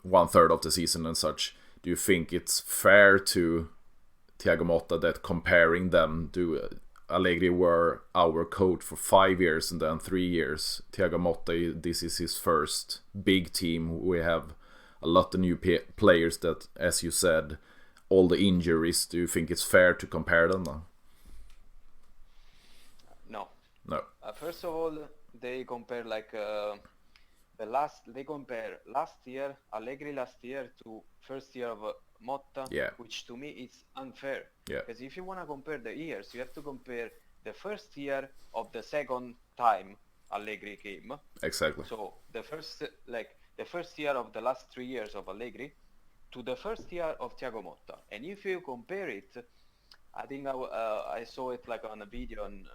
[SPEAKER 1] 1/3 of the season and such. Do you think it's fair to Thiago Motta that comparing them to Allegri were our coach for 5 years and then 3 years? Thiago Motta, this is his first big team. We have a lot of new players that, as you said, all the injuries. Do you think it's fair to compare them now? No.
[SPEAKER 2] First of all, they compare like they compare last year, Allegri last year to first year of Motta, which to me is unfair. Because if you want to compare the years, you have to compare the first year of the second time Allegri came.
[SPEAKER 1] Exactly.
[SPEAKER 2] So the first year of the last 3 years of Allegri to the first year of Thiago Motta. And if you compare it, I think I saw it like on a video on,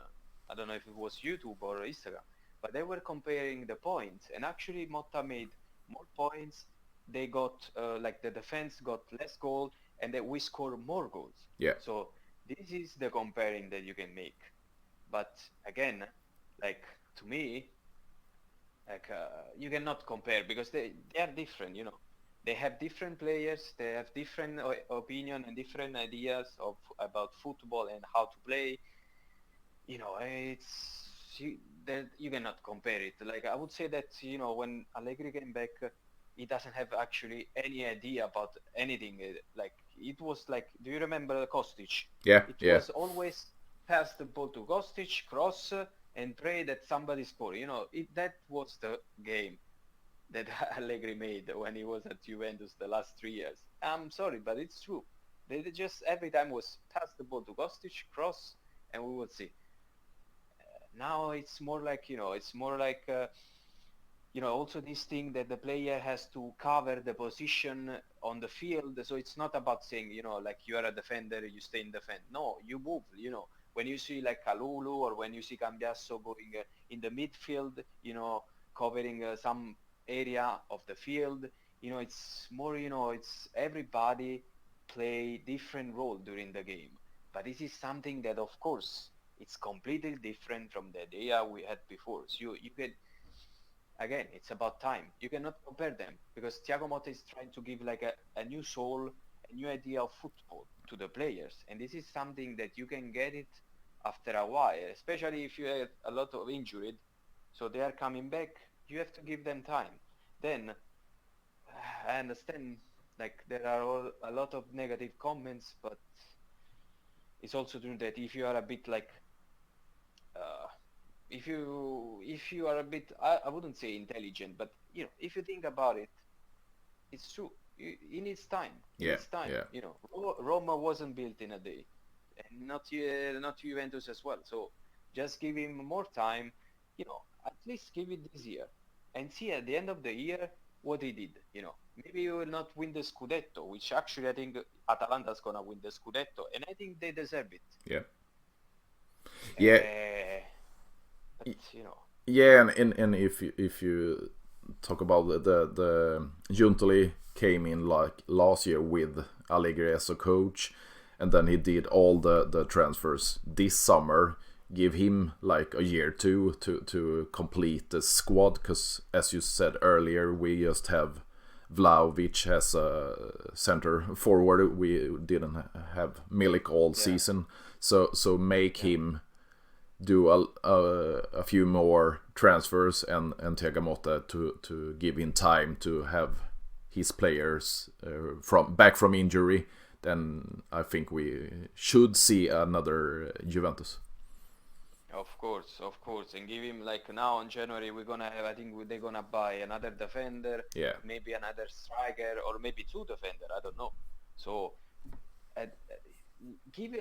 [SPEAKER 2] I don't know if it was YouTube or Instagram, but they were comparing the points, and actually Motta made more points. They got like the defense got less goals, and that we score more goals. So this is the comparing that you can make. But again, like to me, like you cannot compare because they are different. You know, they have different players, they have different opinion and different ideas about football and how to play. You know, you cannot compare it. Like I would say that, you know, when Allegri came back, he doesn't have actually any idea about anything. Like it was like, do you remember Kostic? It was always pass the ball to Kostic, cross, and pray that somebody score. You know, that was the game that Allegri made when he was at Juventus the last 3 years. I'm sorry, but it's true. They just every time was pass the ball to Kostic, cross, and we would see. Now it's more like, you know, you know, also this thing that the player has to cover the position on the field. So it's not about saying, you know, like you are a defender, you stay in defense. No, you move, you know. When you see like Kalulu or when you see Cambiasso going in the midfield, you know, covering some area of the field, you know, it's more, you know, it's everybody play different role during the game. But this is something that, of course, it's completely different from the idea we had before. So you can, again, it's about time. You cannot compare them because Thiago Motta is trying to give like a new soul, a new idea of football to the players. And this is something that you can get it after a while, especially if you have a lot of injured. So they are coming back. You have to give them time. Then I understand like there are a lot of negative comments, but it's also true that if you are a bit like if you are a bit, I wouldn't say intelligent, but you know, if you think about it, it's true. It needs time. It needs time. You know, Roma wasn't built in a day, and not Juventus as well. So just give him more time. You know, at least give it this year, and see at the end of the year what he did. You know, maybe he will not win the Scudetto, which actually I think Atalanta's gonna win the Scudetto, and I think they deserve it. But, you know.
[SPEAKER 1] And if you talk about the Giuntoli came in like last year with Allegri as a coach, and then he did all the transfers this summer. Give him like a year to complete the squad, because as you said earlier, we just have Vlahovic as a center forward. We didn't have Milik all season, so make him do a few more transfers and Thiago Motta to give him time to have his players back from injury. Then I think we should see another Juventus.
[SPEAKER 2] Of course, and give him like now in January we're gonna have, I think they're gonna buy another defender, maybe another striker, or maybe two defender, I don't know. So give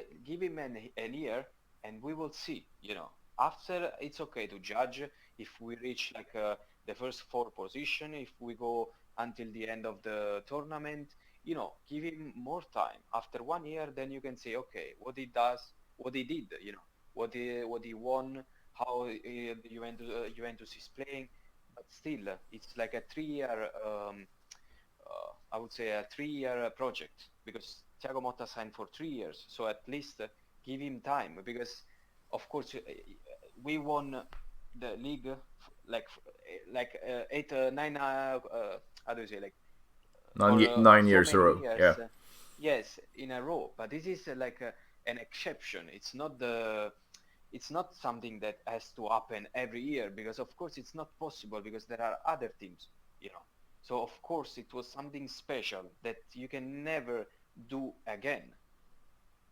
[SPEAKER 2] him an year, and we will see. You know, after it's okay to judge if we reach like the first 4 position, if we go until the end of the tournament. You know, give him more time. After 1 year, then you can say, okay, what he did, you know. What he won, how Juventus is playing, but still, it's like a 3-year, I would say a 3-year project, because Thiago Mottas signed for 3 years, so at least give him time, because of course we won the league like 8, 9, how do you say, like
[SPEAKER 1] Nine
[SPEAKER 2] so
[SPEAKER 1] years in a
[SPEAKER 2] many
[SPEAKER 1] row.
[SPEAKER 2] years,
[SPEAKER 1] Yeah.
[SPEAKER 2] yes, in a row. But this is an exception. It's not something that has to happen every year, because of course it's not possible, because there are other teams, you know. So of course it was something special that you can never do again.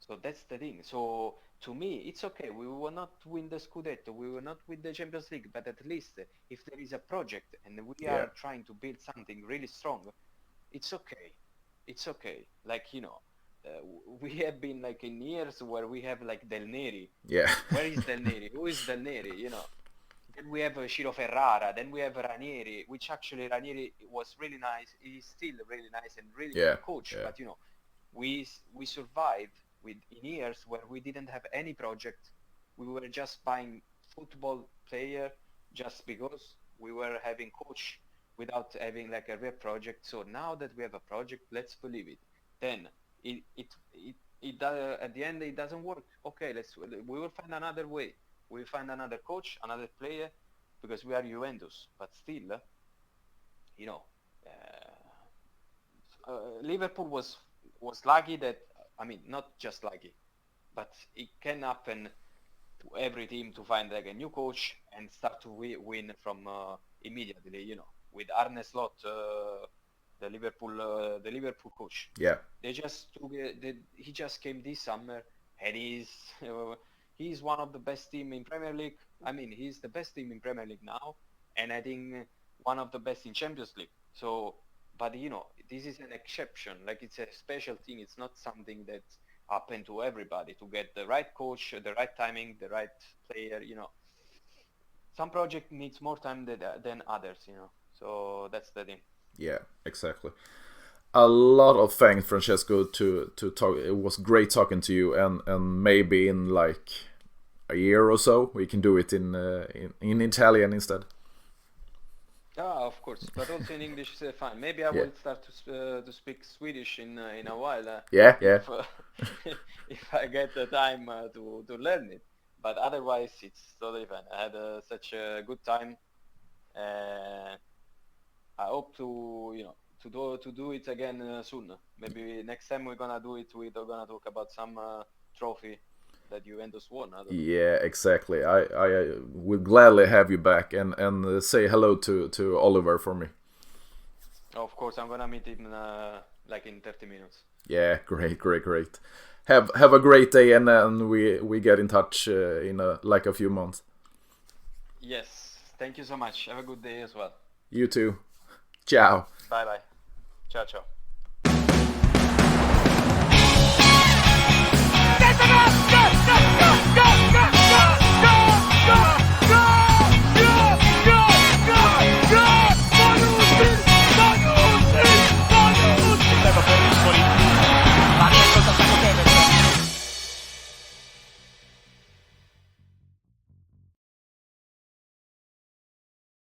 [SPEAKER 2] So that's the thing. So to me, it's okay. We will not win the Scudetto, we will not win the Champions League, but at least if there is a project and we
[SPEAKER 1] Yeah.
[SPEAKER 2] are trying to build something really strong, it's okay. It's okay. Like, you know, we have been like in years where we have like Del Neri.
[SPEAKER 1] Yeah.
[SPEAKER 2] Where is Del Neri? Who is Del Neri? You know. Then we have Ciro Ferrara. Then we have Ranieri, which actually Ranieri was really nice. He's still really nice and really
[SPEAKER 1] Yeah,
[SPEAKER 2] good coach.
[SPEAKER 1] yeah.
[SPEAKER 2] But you know, we survived in years where we didn't have any project. We were just buying football player just because we were having coach without having like a real project. So now that we have a project, let's believe it. Then at the end it doesn't work. Okay, we will find another way. We'll find another coach, another player, because we are Juventus. But still, you know, Liverpool was lucky that, I mean, not just lucky, but it can happen to every team to find like a new coach and start to win from immediately. You know, with Arne Slot, the Liverpool coach.
[SPEAKER 1] Yeah.
[SPEAKER 2] They just he just came this summer, and he's one of the best team in Premier League. I mean, he's the best team in Premier League now, and I think one of the best in Champions League. So, but you know, this is an exception. Like, it's a special thing. It's not something that happened to everybody, to get the right coach, the right timing, the right player. You know, some project needs more time than others. You know, so that's the thing.
[SPEAKER 1] Yeah, exactly. A lot of thanks, Francesco, to talk. It was great talking to you, and maybe in like a year or so we can do it in Italian instead.
[SPEAKER 2] Of course, but also in English is fine. Maybe I will start to speak Swedish in a while.
[SPEAKER 1] Yeah.
[SPEAKER 2] If I get the time to learn it, but otherwise it's totally fine. I had such a good time. I hope to do it again soon. Maybe next time we're gonna do it, we're gonna talk about some trophy that Juventus won.
[SPEAKER 1] Yeah, exactly. I would gladly have you back, and say hello to Oliver for me.
[SPEAKER 2] Of course, I'm gonna meet him like in 30 minutes.
[SPEAKER 1] Yeah, great. Have a great day, and we get in touch in a few months.
[SPEAKER 2] Yes, thank you so much. Have a good day as well.
[SPEAKER 1] You too. Ciao.
[SPEAKER 2] Bye. Ciao.